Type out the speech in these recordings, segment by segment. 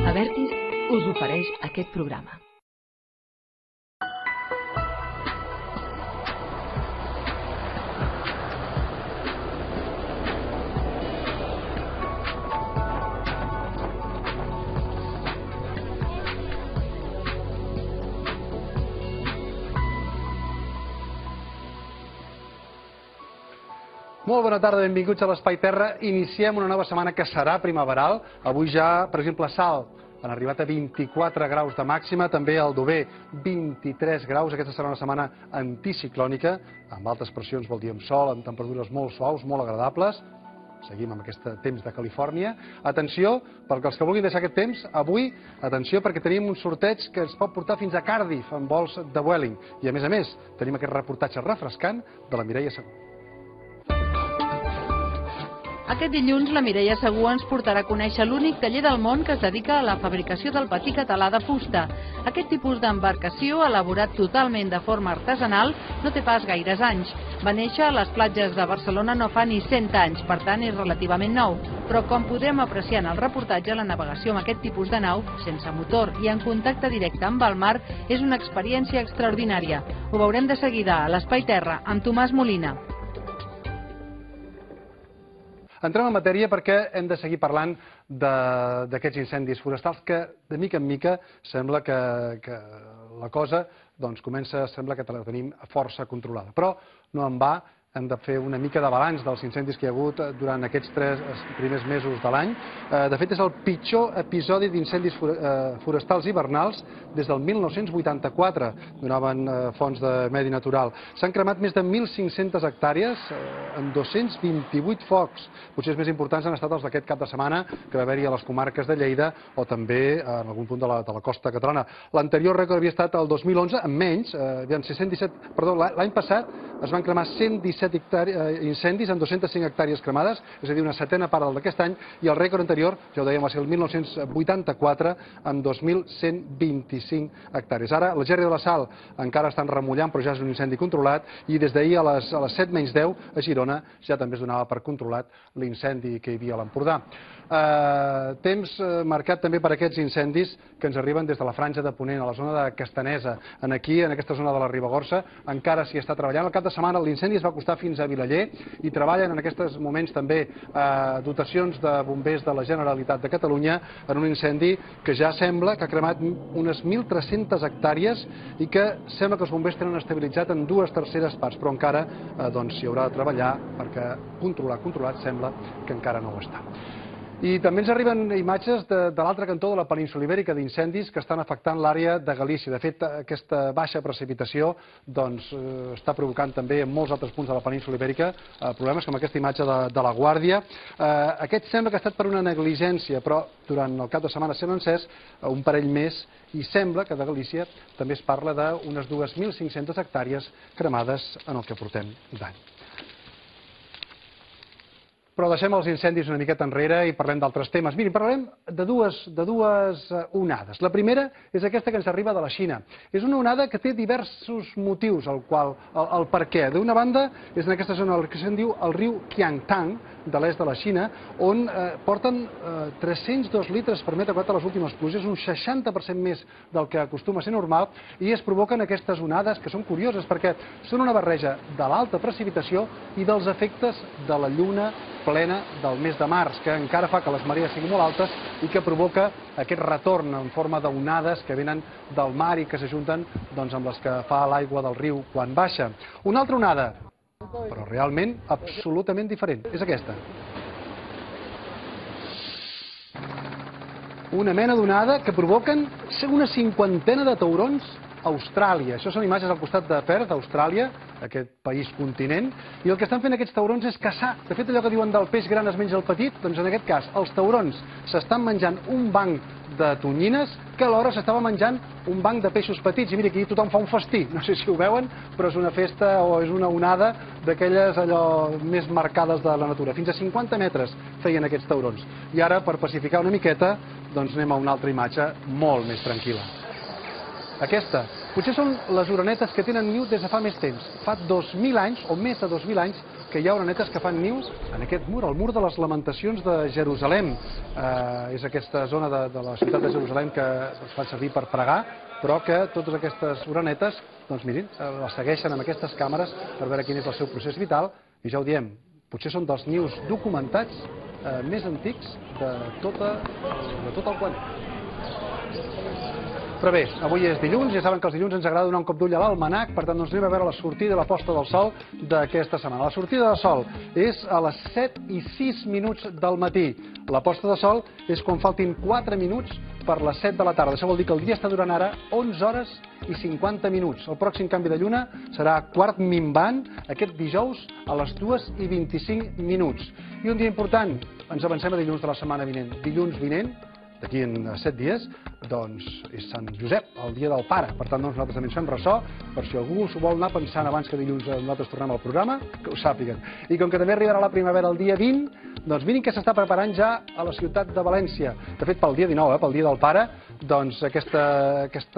Abertis us ofereix aquest programa. Molt bona tarda, benvinguts a l'Espai Terra. Iniciem una nova setmana que serà primaveral. Avui ja, per exemple, a Salt han arribat a 24 graus de màxima, també a Aldover 23 graus. Aquesta serà una setmana anticiclònica, amb altes pressions, vol dir amb sol, amb temperatures molt suaus, molt agradables. Seguim amb aquest temps de Califòrnia. Atenció, perquè els que vulguin deixar aquest temps, avui, atenció, perquè tenim un sorteig que ens pot portar fins a Cardiff, amb vols de Vueling. I a més, tenim aquest reportatge refrescant de la Mireia Segú. Aquest dilluns la Mireia Segú ens portarà a conèixer l'únic taller del món que es dedica a la fabricació del patí català de fusta. Aquest tipus d'embarcació, elaborat totalment de forma artesanal, no té pas gaires anys. Va néixer a les platges de Barcelona no fa ni 100 anys, per tant és relativament nou. Però com podrem apreciar en el reportatge, la navegació amb aquest tipus de nau, sense motor i en contacte directe amb el mar, és una experiència extraordinària. Ho veurem de seguida a l'Espai Terra, amb Tomàs Molina. Entrem en matèria perquè hem de seguir parlant d'aquests incendis forestals que, de mica en mica, sembla que la cosa sembla que la tenim força controlada. Però no en va, hem de fer una mica de balanç dels incendis que hi ha hagut durant aquests 3 primers mesos de l'any. De fet, és el pitjor episodi d'incendis forestals hivernals des del 1984, donaven fonts de Medi Natural. S'han cremat més de 1.500 hectàrees en 228 focs. Potser els més importants han estat els d'aquest cap de setmana, que va haver-hi a les comarques de Lleida o també en algun punt de la costa catalana. L'anterior rècord havia estat el 2011, amb menys, l'any passat es van cremar 117 incendis en 205 hectàrees cremades, és a dir, una setena part del d'aquest any, i el rècord anterior, ja ho dèiem, va ser el 1984, amb 2.125 hectàrees. Ara, la Gerri de la Sal encara estan remullant, però ja és un incendi controlat, i des d'ahir a les 7:10 a Girona ja també es donava per controlat l'incendi que hi havia a l'Empordà. Temps marcat també per aquests incendis que ens arriben des de la franja de Ponent, a la zona de Castanesa. Aquí, en aquesta zona de la Ribagorça, encara s'hi està treballant. El cap de setmana l'incendi es va acostar fins a Vilaller i treballen en aquests moments també dotacions de bombers de la Generalitat de Catalunya en un incendi que ja sembla que ha cremat unes 1.300 hectàrees i que sembla que els bombers tenen estabilitzat en 2/3 parts, però encara s'hi haurà de treballar perquè controlat sembla que encara no ho està. I també ens arriben imatges de l'altre cantó de la península Ibèrica d'incendis que estan afectant l'àrea de Galícia. De fet, aquesta baixa precipitació està provocant també en molts altres punts de la península Ibèrica problemes com aquesta imatge de la Guàrdia. Aquest sembla que ha estat per una negligència, però durant el cap de setmana s'han encès un parell més i sembla que de Galícia també es parla d'unes 2.500 hectàrees cremades en el que portem d'any. Però deixem els incendis una miqueta enrere i parlem d'altres temes. Mirin, parlarem de dues onades. La primera és aquesta que ens arriba de la Xina. És una onada que té diversos motius, el per què. D'una banda, és en aquesta zona que se'n diu el riu Qiangtang, de l'est de la Xina, on porten 302 litres per metre quadrat a les últimes pluges, un 60% més del que acostuma a ser normal, i es provoquen aquestes onades que són curioses perquè són una barreja de l'alta precipitació i dels efectes de la lluna plena del mes de març, que encara fa que les marees siguin molt altes i que provoca aquest retorn en forma d'onades que venen del mar i que s'ajunten amb les que fa l'aigua del riu quan baixa. Una altra onada, però realment absolutament diferent, és aquesta. Una mena d'onada que provoquen una cinquantena de taurons a Austràlia. Això són imatges al costat de Perth, Austràlia, aquest país continent, i el que estan fent aquests taurons és caçar. De fet, allò que diuen del peix gran es menja el petit, doncs en aquest cas els taurons s'estan menjant un banc de tonyines que alhora s'estava menjant un banc de peixos petits. I mira, aquí tothom fa un festí, no sé si ho veuen, però és una festa o és una onada d'aquelles allò més marcades de la natura. Fins a 50 metres feien aquests taurons. I ara, per pacificar una miqueta, doncs anem a una altra imatge molt més tranquil·la. Aquesta Potser són les orenetes que tenen niu des de fa més temps. Fa 2.000 anys, o més de 2.000 anys, que hi ha orenetes que fan niu en aquest mur, el mur de les Lamentacions de Jerusalem. És aquesta zona de la ciutat de Jerusalem que es fa servir per pregar, però que totes aquestes orenetes, doncs mirin, les segueixen amb aquestes càmeres per veure quin és el seu procés vital, i ja ho diem, potser són dels nius documentats més antics de tot el planeta. Però bé, avui és dilluns, ja saben que els dilluns ens agrada donar un cop d'ull a l'almanac, per tant doncs anem a veure la sortida i la posta del sol d'aquesta setmana. La sortida del sol és a les 7:06 del matí. La posta de sol és quan faltin 4 minuts per les 7 de la tarda. Això vol dir que el dia està durant ara 11 hores i 50 minuts. El pròxim canvi de lluna serà quart minvant aquest dijous a les 2:25. I un dia important, ens avancem a dilluns de la setmana vinent. Dilluns vinent, d'aquí en 7 dies, doncs és Sant Josep, el dia del pare. Per tant, doncs, nosaltres també ens fem ressò, per si algú s'ho vol anar pensant abans que dilluns nosaltres tornem al programa, que ho sàpiguen. I com que també arribarà la primavera el dia 20, doncs mirin que s'està preparant ja a la ciutat de València. De fet, pel dia 19, pel dia del pare, doncs aquest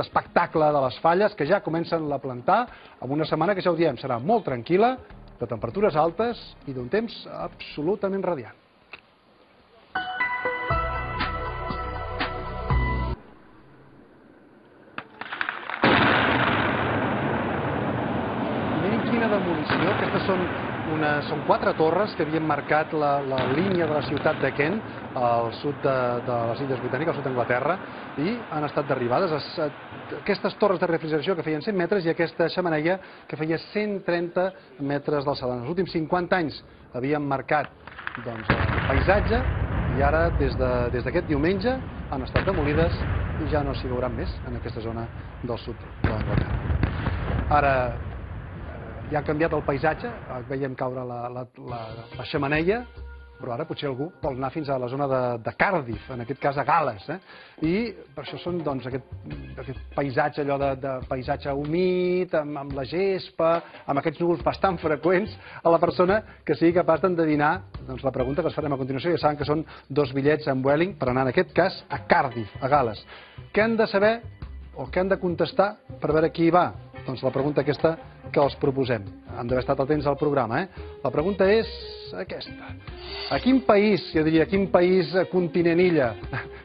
espectacle de les falles que ja comencen a plantar, amb una setmana que ja ho diem, serà molt tranquil·la, de temperatures altes i d'un temps absolutament radiant. Demolició. Aquestes són 4 torres que havien marcat la línia de la ciutat de Kent, al sud de les Illes Britàniques, al sud d'Anglaterra, i han estat derribades. Aquestes torres de refrigeració que feien 100 metres i aquesta xemeneia que feia 130 metres d'alçada. En els últims 50 anys havien marcat el paisatge i ara, des d'aquest diumenge, han estat demolides i ja no s'hi veuran més en aquesta zona del sud d'Anglaterra. Ara, ja ha canviat el paisatge, veiem caure la xemeneia, però ara potser algú vol anar fins a la zona de Cardiff, en aquest cas a Gal·les. I per això són aquest paisatge, allò de paisatge humit, amb la gespa, amb aquests núvols bastant freqüents, a la persona que sigui capaç d'endevinar la pregunta que els farem a continuació. Ja saben que són 2 bitllets en Vueling per anar, en aquest cas, a Cardiff, a Gal·les. Què han de saber o què han de contestar per veure qui hi va? Doncs la pregunta aquesta que els proposem. Han d'haver estat atents al programa. La pregunta és aquesta. A quin país, jo diria, a quin país, continent, illa,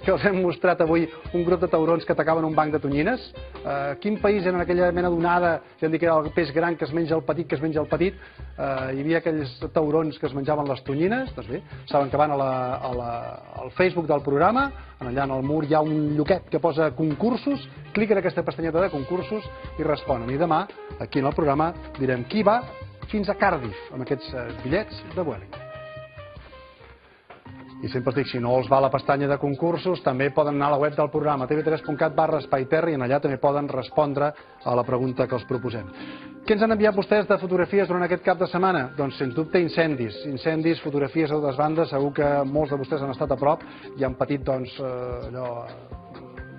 que els hem mostrat avui un grup de taurons que atacaven un banc de tonyines? A quin país, en aquella mena d'onada, que han dit que era el peix gran que es menja el petit, hi havia aquells taurons que es menjaven les tonyines? Doncs bé, saben que van al Facebook del programa, allà en el mur hi ha un lloquet que posa concursos, clica en aquesta pestanyeta de concursos i responen. I demà, aquí en el programa, direm qui va fins a Cardiff amb aquests bitllets de Vueling. I sempre els dic, si no els va a la pestanya de concursos, també poden anar a la web del programa tv3.cat/espaiterri i allà també poden respondre a la pregunta que els proposem. Què ens han enviat vostès de fotografies durant aquest cap de setmana? Doncs, sens dubte, incendis, fotografies a totes bandes. Segur que molts de vostès han estat a prop i han patit, allò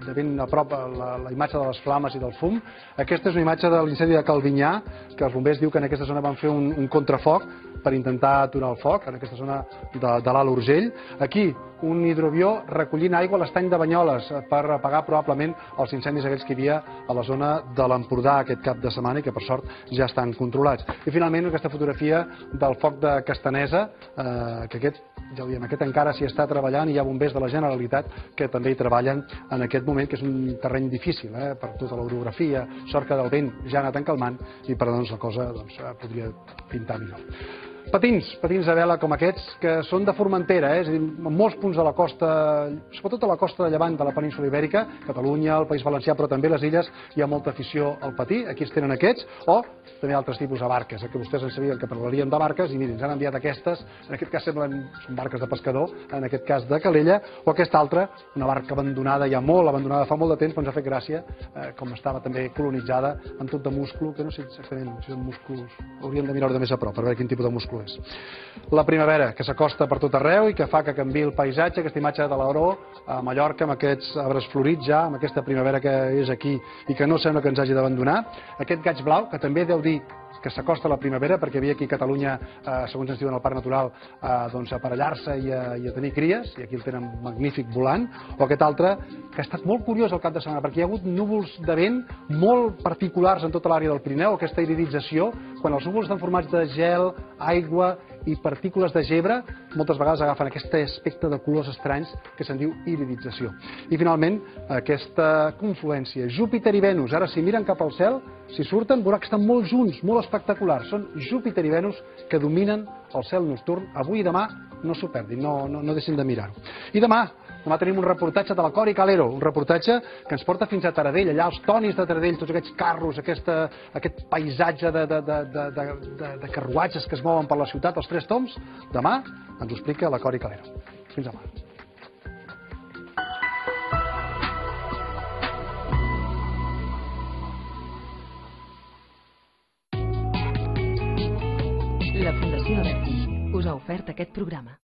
de ben a prop la imatge de les flames i del fum. Aquesta és una imatge de l'incendi de Calbinyà, que els bombers diu que en aquesta zona van fer un contrafoc per intentar aturar el foc, en aquesta zona de l'Alt Urgell. Aquí, un hidroavió recollint aigua a l'estany de Banyoles per apagar probablement els incendis aquells que hi havia a la zona de l'Empordà aquest cap de setmana i que per sort ja estan controlats. I finalment aquesta fotografia del foc de Castanesa, que aquest encara s'hi està treballant i hi ha bombers de la Generalitat que també hi treballen en aquest moment, que és un terreny difícil per tota l'orografia, sort que del vent ja ha anat encalmant i per tant la cosa podria pintar millor. Patins de vela com aquests, que són de Formentera, és a dir, en molts punts de la costa, sobretot a la costa de llevant de la península Ibèrica, Catalunya, el País Valencià, però també les illes, hi ha molta afició al patí. Aquí es tenen aquests, o també altres tipus de barques, que vostès en sabien que parlarien de barques, i miren, ens han enviat aquestes, en aquest cas són barques de pescador, en aquest cas de Calella, o aquesta altra, una barca abandonada, ja molt abandonada fa molt de temps, però ens ha fet gràcia, com estava també colonitzada, amb tot de musclo, que no sé exactament si són músculs, hauríem de mirar-ho de més a prop per veure quin tipus de múscul espectaculars. La primavera, que s'acosta per tot arreu i que fa que canviï el paisatge, aquesta imatge de l'Auró a Mallorca, amb aquests arbres florits ja, amb aquesta primavera que és aquí i que no sembla que ens hagi d'abandonar. Aquest gaig blau, que també deu dir que s'acosta a la primavera, perquè havia aquí a Catalunya, segons ens diuen al Parc Natural, doncs a aparellar-se i a tenir cries, i aquí el tenen magnífic volant, o aquest altre, que ha estat molt curiós el cap de setmana, perquè hi ha hagut núvols de vent molt particulars en tota l'àrea del Pirineu, aquesta iridització, quan els núvols estan formats de gel, aigua i partícules de gebre, moltes vegades agafen aquest aspecte de colors estranys que se'n diu iridització. I finalment, aquesta confluència. Júpiter i Venus, ara si miren cap al cel, si surten, veurà que estan molt junts, molt espectaculars. Són Júpiter i Venus que dominen el cel nocturn. Avui i demà no s'ho perdin, no deixin de mirar-ho. I demà tenim un reportatge de la Cori Calero, un reportatge que ens porta fins a Taradell, allà als tonis de Taradell, tots aquests carros, aquest paisatge de carruatges que es mouen per la ciutat, els 3 toms. Demà ens ho explica la Cori Calero. Fins demà. La Fundació Abertis us ha ofert aquest programa.